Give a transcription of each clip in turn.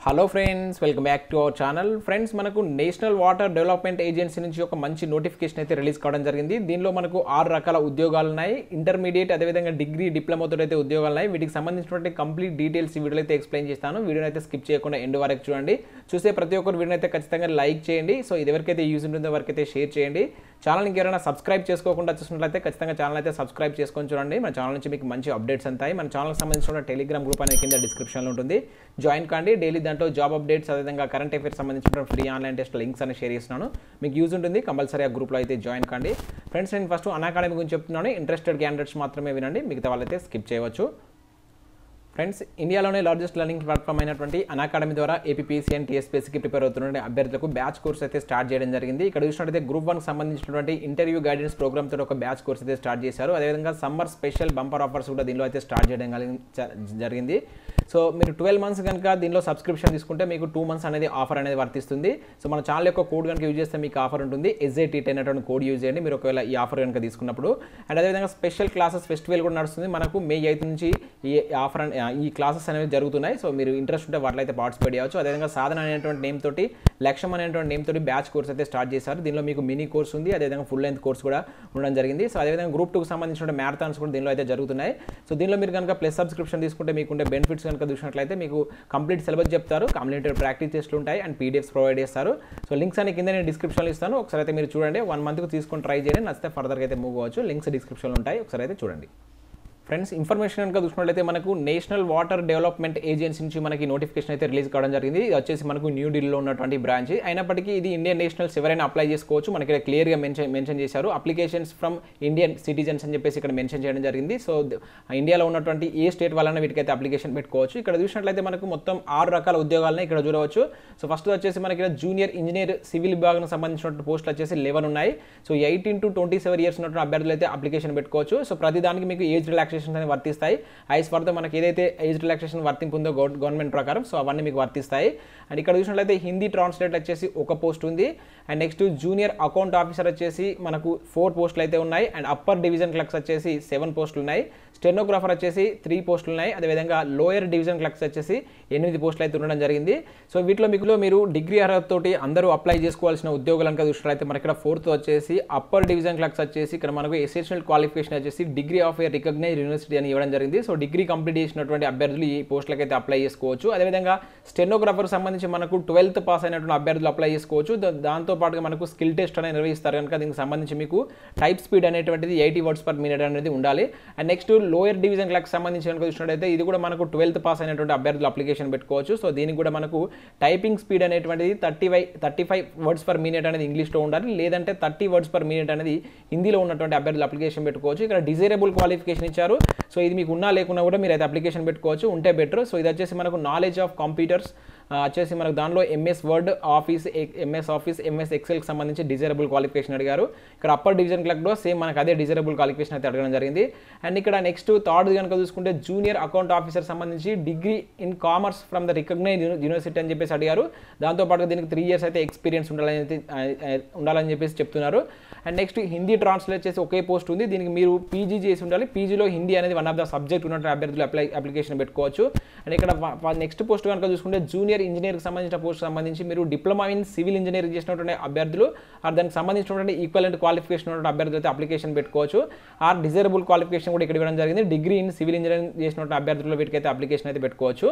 Hello friends, welcome back to our channel. Friends, మనకు national water development agency నుంచి ఒక మంచి నోటిఫికేషన్ అయితే రిలీజ్ కావడం జరిగింది. దీనిలో మనకు 6 రకాల ఉద్యోగాలు ఉన్నాయి. ఇంటర్మీడియట్, అదేవిధంగా డిగ్రీ, డిప్లొమాతో అయితే ఉద్యోగాలు ఉన్నాయి. వీటికి సంబంధించినటువంటి కంప్లీట్ డీటెయిల్స్ ఈ వీడియోలో అయితే ఎక్స్ప్లెయిన్ చేస్తాను. వీడియోని అయితే స్కిప్ చేయకుండా ఎండ్ వరకు చూడండి. చూసే ప్రతి ఒక్కరు వీడియోని అయితే ఖచ్చితంగా లైక్ చేయండి. సో ఇది ఎవరికైతే యూజ్ ఉంటుందో ఎవరికైతే షేర్ చేయండి. ఛానల్కి ఎవరైనా సబ్స్క్రైబ్ చేసుకోకుండా చూసినట్లయితే ఖచ్చితంగా ఛానల్ అయితే సబ్స్క్రైబ్ చేసుకొని చూడండి. మన ఛానల్ నుంచి మీకు మంచి అప్డేట్స్ అంతాయి. మన ఛానల్కి సంబంధించిన టెలిగ్రామ్ గ్రూప్ అనేది కింద డిస్క్రిప్షన్లో ఉంటుంది. జాయిన్ కాండి. డైలీ దాంట్లో జాబ్ అప్డేట్స్, అదేవిధంగా కరెంట్ అఫైర్స్ సంబంధించిన ఫ్రీ ఆన్లైన్ టెస్ట్ లింక్స్ అని షేర్ చేస్తున్నాను. మీకు యూజ్ ఉంటుంది. కంపల్సరీ ఆ గ్రూప్లో అయితే జాయిన్ కాండి. ఫ్రెండ్స్, నేను ఫస్ట్ unacademy గురించి చెప్తున్నాను. ఇంట్రెస్టెడ్ క్యాండిడేట్స్ మాత్రమే వినండి, మిగతా వాళ్ళైతే స్కిప్ చేయవచ్చు. ఫ్రెండ్స్, ఇండియాలోనే లార్జెస్ట్ లెర్నింగ్ ప్లాట్ఫామ్ అయినటువంటి unacademy ద్వారా ఏపీపీఎస్సీ అండ్ టీఎస్పీఎస్సీకి ప్రిపేర్ అవుతున్న అభ్యర్థులకు బ్యాచ్ కోర్స్ అయితే స్టార్ట్ చేయడం జరిగింది. ఇక్కడ చూసినట్లయితే గ్రూప్ 1 సంబంధించినటువంటి ఇంటర్వ్యూ గైడెన్స్ ప్రోగ్రామ్ తోటి ఒక బ్యాచ్ కోర్స్ అయితే స్టార్ట్ చేశారు. అదేవిధంగా సమ్మర్ స్పెషల్ బంపర్ ఆఫర్స్ కూడా దీనిలో అయితే స్టార్ట్ చేయడం జరిగింది. సో మీరు 12 మంత్స్ కనుక దీనిలో సబ్స్క్రిప్షన్ తీసుకుంటే మీకు 2 మంత్స్ అనేది ఆఫర్ అనేది వర్తిస్తుంది. సో మన ఛానల్ యొక్క కోడ్ కనుక యూజ్ చేస్తే మీకు ఆఫర్ ఉంటుంది. SAT10 అనేటువంటి కోడ్ యూజ్ చేయండి మీరు ఒకవేళ ఈ ఆఫర్ కనుక తీసుకున్నప్పుడు. అండ్ అదేవిధంగా స్పెషల్ క్లాసెస్ ఫెస్టివల్ కూడా నడుస్తుంది. మనకు May 8 నుంచి ఈ ఆఫర్ ఈ క్లాసెస్ అనేవి జరుగుతున్నాయి. సో మీరు ఇంట్రెస్ట్ ఉంటే వాటిలో అయితే పార్టిసిపేట్ చేయవచ్చు. అదేవిధంగా సాధన అనేటువంటి నేమ్ తోటి, లక్ష్యం అనేటువంటి నేమ్ తోటి బ్యాచ్ కోర్స్ అయితే స్టార్ట్ చేశారు. దీనిలో మీకు మినీ కోర్స్ ఉంది, అదేవిధంగా ఫుల్ లెంత్ కోర్స్ కూడా ఉండడం జరిగింది. సో అదేవిధంగా గ్రూప్ 2కి సంబంధించిన మ్యారథాన్స్ కూడా దీనిలో అయితే జరుగుతున్నాయి. సో దీనిలో మీరు కనుక ప్లస్ సబ్స్క్రిప్షన్ తీసుకుంటే మీకు ఉండే బెనిఫిట్స్ కనుక చూసినట్లయితే మీకు కంప్లీట్ సిలబస్ చెప్తారు, కంప్లీట్ ప్రాక్టీస్ టెస్ట్లు ఉంటాయి అండ్ పీడిఎఫ్స్ ప్రొవైడ్ చేస్తారు. సో లింక్స్ అనే కింద నేను డిస్క్రిప్షన్లో ఇస్తాను. ఒకసారి అయితే మీరు చూడండి. 1 మంత్కి తీసుకొని ట్రై చేయండి. నచ్చితే ఫర్దర్గా అయితే మూవ్ అవ్వచ్చు. లింక్స్ డిస్క్రిప్షన్లో ఉంటాయి, ఒకసారి అయితే చూడండి. ఫ్రెండ్స్, ఇన్ఫర్మేషన్ కనుక చూసినట్లయితే మనకు నేషనల్ వాటర్ డెవలప్మెంట్ ఏజెన్సీ నుంచి మనకి నోటిఫికేషన్ అయితే రిలీజ్ కావడం జరిగింది. ఇది వచ్చేసి మనకు న్యూఢిల్లీలో ఉన్నటువంటి బ్రాంచ్. అయినప్పటికీ ఇది ఇండియన్ నేషనల్స్ ఎవరైనా అప్లై చేసుకోవచ్చు. మనకి ఇక్కడ క్లియర్గా మెన్షన్ చేశారు. అప్లికేషన్స్ ఫ్రమ్ ఇండియన్ సిటిజన్స్ అని చెప్పేసి ఇక్కడ మెన్షన్ చేయడం జరిగింది. సో ఇండియాలో ఉన్నటువంటి ఏ స్టేట్ వాళ్ళైనా వీటికైతే అప్లికేషన్ పెట్టుకోవచ్చు. ఇక్కడ చూసినట్లయితే మనకు మొత్తం 6 రకాల ఉద్యోగాలను ఇక్కడ చూడవచ్చు. సో ఫస్ట్ వచ్చేసి మనకి ఇక్కడ జూనియర్ ఇంజనీర్ సివిల్ విభాగానికి సంబంధించిన పోస్టులు వచ్చేసి 11 ఉన్నాయి. సో 18 to 27 ఇయర్స్ ఉన్నటువంటి అభ్యర్థులు అయితే అప్లికేషన్ పెట్టుకోవచ్చు. సో ప్రతి దానికి మీకు ఏజ్ రిలాక్సేషన్ అనేవి వర్తిస్తాయి. ఐస్ ఫర్దర్ మనకి ఏదైతే ఏజ్ రిలాక్సేషన్ వర్తింపు ఉందో గవర్నమెంట్ ప్రకారం, సో అవన్నీ మీకు వర్తిస్తాయి. అండ్ ఇక్కడ చూసినట్లయితే హిందీ ట్రాన్స్లేట్ వచ్చేసి 1 పోస్ట్ ఉంది. And next junior account officer వచ్చేసి మనకు 4 పోస్టులు అయితే ఉన్నాయి. అండ్ అప్పర్ డివిజన్ క్లర్క్స్ వచ్చేసి 7 పోస్టులు ఉన్నాయి. స్టెనోగ్రాఫర్ వచ్చేసి 3 పోస్టులు ఉన్నాయి. అదేవిధంగా లోయర్ డివిజన్ క్లర్క్స్ వచ్చేసి 8 పోస్టులు అయితే ఉండడం జరిగింది. సో వీటిలో మీరు డిగ్రీ అర్హత తోటి అందరూ అప్లై చేసుకోవాల్సిన ఉద్యోగాలు కనుక చూసినట్లయితే మనకి ఇక్కడ 4th వచ్చేసి అప్పర్ డివిజన్ క్లర్క్స్ వచ్చేసి ఇక్కడ మనకు ఎసెన్షియల్ క్వాలిఫికేషన్ వచ్చేసి degree of a recognised university అని ఇవ్వడం జరిగింది. సో డిగ్రీ కంప్లీట్ చేసినటువంటి అభ్యర్థులు ఈ పోస్టులకు అయితే అప్లై చేసుకోవచ్చు. అదేవిధంగా స్టెనోగ్రాఫర్ సంబంధించి మనకు 12th పాస్ అయినటువంటి అభ్యర్థులు అప్లై చేసుకోవచ్చు. దాంతో పాటుగా మనకు స్కిల్ టెస్ట్ అనేది నిర్వహిస్తారు కనుక దీనికి సంబంధించి మీకు టైప్ స్పీడ్ అనేటువంటిది 80 words per minute అనేది ఉండాలి. And next lower division clerk సంబంధించి కనుక చూసినట్లయితే ఇది కూడా మనకు 12th పాస్ అయినటువంటి అభ్యర్థులు అప్లికేషన్ పెట్టుకోవచ్చు. సో దీనికి కూడా మనకు టైపింగ్ స్పీడ్ అనేటువంటిది 35 words per minute అనేది ఇంగ్లీష్లో ఉండాలి, లేదంటే 30 words per minute అనేది హిందీలో ఉన్నటువంటి అభ్యర్థులు అప్లికేషన్ పెట్టుకోవచ్చు. ఇక్కడ డిజైరబుల్ క్వాలిఫికేషన్ ఇచ్చారు. సో ఇది మీకు ఉన్నా లేకున్నా కూడా మీరు అయితే అప్లికేషన్ పెట్టుకోవచ్చు, ఉంటే బెటర్. సో ఇది వచ్చేసి మనకు నాలెడ్జ్ ఆఫ్ కంప్యూటర్స్ వచ్చేసి మనకు దానిలో MS word, office, MS office, MS ఎక్సెల్కి సంబంధించి డిజైరబుల్ క్వాలిఫికేషన్ అడిగారు. ఇక్కడ అప్పర్ డివిజన్ క్లర్క్లో సేమ్ మనకు అదే డిజైరబుల్ క్వాలిఫికేషన్ అయితే అడగడం జరిగింది. అండ్ ఇక్కడ నెక్స్ట్ 3rd కనుక చూసుకుంటే జూనియర్ అకౌంట్ ఆఫీసర్ సంబంధించి degree in commerce from the recognised university అని చెప్పేసి అడిగారు. దాంతోపాటు దీనికి 3 years అయితే ఎక్స్పీరియన్స్ ఉండాలని చెప్పేసి చెప్తున్నారు. అండ్ నెక్స్ట్ హిందీ ట్రాన్స్లేట్ చేసి ఒకే పోస్ట్ ఉంది. దీనికి మీరు PG చేసి ఉండాలి. PGలో హిందీ అనేది వన్ ఆఫ్ ద సబ్జెక్ట్ ఉన్నటువంటి అభ్యర్థులు అప్లికేషన్ పెట్టుకోవచ్చు. అండ్ ఇక్కడ నెక్స్ట్ పోస్ట్ కనుక చూసుకుంటే జూనియర్ ఇంజనీర్కి సంబంధించిన పోస్ట్ సంబంధించి మీరు డిప్లొమా ఇన్ సివిల్ ఇంజనీరింగ్ చేసినటువంటి అభ్యర్థులు దానికి సంబంధించినటువంటి ఈక్వలెంట్ క్వాలిఫికేషన్ ఉన్నటువంటి అభ్యర్థులు అయితే అప్లికేషన్ పెట్టుకోవచ్చు. డిజైరబుల్ క్వాలిఫికేషన్ కూడా ఇక్కడ ఇవ్వడం జరిగింది. డిగ్రీ ఇన్ సివిల్ ఇంజనీరింగ్ చేసినటువంటి అభ్యర్థులు వీటికైతే అప్లికేషన్ అయితే పెట్టుకోవచ్చు.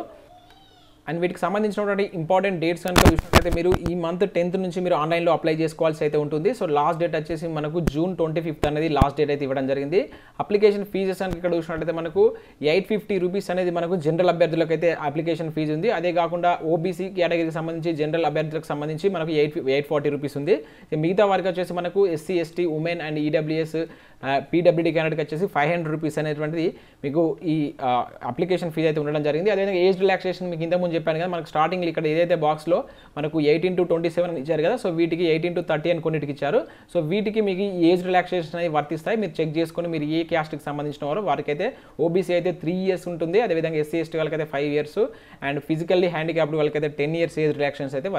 అండ్ వీటికి సంబంధించినటువంటి ఇంపార్టెంట్ డేట్స్ కనుక చూసినట్లయితే మీరు ఈ మంత్ 10th నుంచి మీరు ఆన్లైన్లో అప్లై చేసుకోవాల్సి అయితే ఉంటుంది. సో లాస్ట్ డేట్ వచ్చేసి మనకు June 25th అనేది లాస్ట్ డేట్ అయితే ఇవ్వడం జరిగింది. అప్లికేషన్ ఫీజెస్ అని ఇక్కడ చూసినట్లయితే మనకు 850 rupees అనేది మనకు జనరల్ అభ్యర్థులకు అయితే అప్లికేషన్ ఫీజు ఉంది. అదే కాకుండా OBC కేటగిరీకి సంబంధించి జనరల్ అభ్యర్థులకు సంబంధించి మనకు 840 rupees ఉంది. మిగతా వారికి వచ్చేసి మనకు SC, ST, women and EWS, PWD క్యాండిడేట్కి వచ్చేసి 500 rupees అనేటువంటిది మీకు ఈ అప్లికేషన్ ఫీజు అయితే ఉండడం జరిగింది. అదేవిధంగా ఏజ్ రిలాక్సేషన్ మీకు ఇంతకుముందు చెప్పాను కదా, మనకు స్టార్టింగ్ ఇక్కడ ఏదైతే బాక్స్లో మనకు 18 to 27 ఇచ్చారు కదా, సో వీటికి 18 to 30 అని కొన్నిటికి ఇచ్చారు. సో వీటికి మీకు ఏజ్ రిలాక్సేషన్ అనేది వర్తిస్తాయి. మీరు చెక్ చేసుకొని మీరు ఏ క్యాస్ట్కి సంబంధించిన వారు వారికైతే OBC అయితే 3 years ఉంటుంది. అదేవిధంగా SC, ST వాళ్ళకైతే 5 years అండ్ ఫిజికల్లీ హ్యాండిక్యాప్డ్ వాళ్ళకైతే 10 years ఏజ్ రిలాక్సేషన్స్ అయితే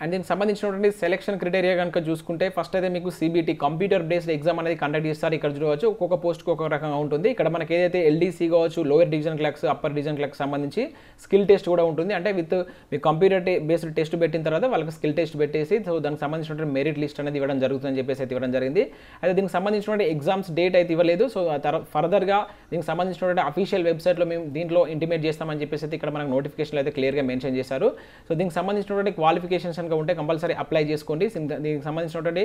అండ్ దీనికి సంబంధించినటువంటి సెలక్షన్ క్రైటీరియా కనుక చూసుకుంటే ఫస్ట్ అయితే మీకు సిబిటి కంప్యూటర్ బేస్డ్ ఎగ్జామ్ అనేది కండక్ట్ చేస్తారు. ఇక్కడ చూడవచ్చు ఒక్కొక్క పోస్ట్కి ఒక్కొక్క రకంగా ఉంటుంది. ఇక్కడ మనకి ఏదైతే ఎల్డీసీ కావచ్చు, lower division clerks, upper division clerks సంబంధించి స్కిల్ టెస్ట్ కూడా ఉంటుంది. అంటే విత్ మీ కంప్యూటర్ బేస్డ్ టెస్ట్ పెట్టిన తర్వాత వాళ్ళకి స్కిల్ టెస్ట్ పెట్టేసి సో దానికి సంబంధించినటువంటి మెరిట్ లిస్ట్ అనేది ఇవ్వడం జరుగుతుందని చెప్పేసి అయితే ఇవ్వడం జరిగింది. అయితే దీనికి సంబంధించినటువంటి ఎగ్జామ్స్ డేట్ అయితే ఇవ్వలేదు. సో ఫర్దర్గా దీనికి సంబంధించినటువంటి అఫీషియల్ వెబ్సైట్లో మేము దీంట్లో ఇంటిమేట్ చేస్తామని చెప్పేసి అయితే ఇక్కడ మనకు నోటిఫికేషన్ అయితే క్లియర్గా మెన్షన్ చేశారు. సో దీనికి సంబంధించినటువంటి క్వాలిఫికేషన్స్ కనుక ఉంటే కంపల్సరీ అప్లై చేసుకోండి. దీనికి సంబంధించినటువంటి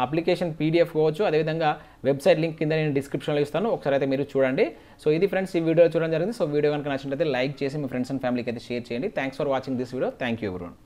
అప్లికేషన్ పీడిఎఫ్ కావచ్చు, అదేవిధంగా వెబ్సైట్ లింక్ కింద నేను డిస్క్రిప్షన్లో ఇస్తాను, ఒకసారి అయితే మీరు చూడండి. సో ఇది ఫ్రెండ్స్ ఈ వీడియో చూడడం జరిగింది. సో వీడియో కనుక నచ్చినట్లయితే లైక్ చేసి మీ ఫ్రెండ్స్ అండ్ ఫ్యామిలీకి అయితే షేర్ చేయండి. Thanks for watching this video. Thank you everyone.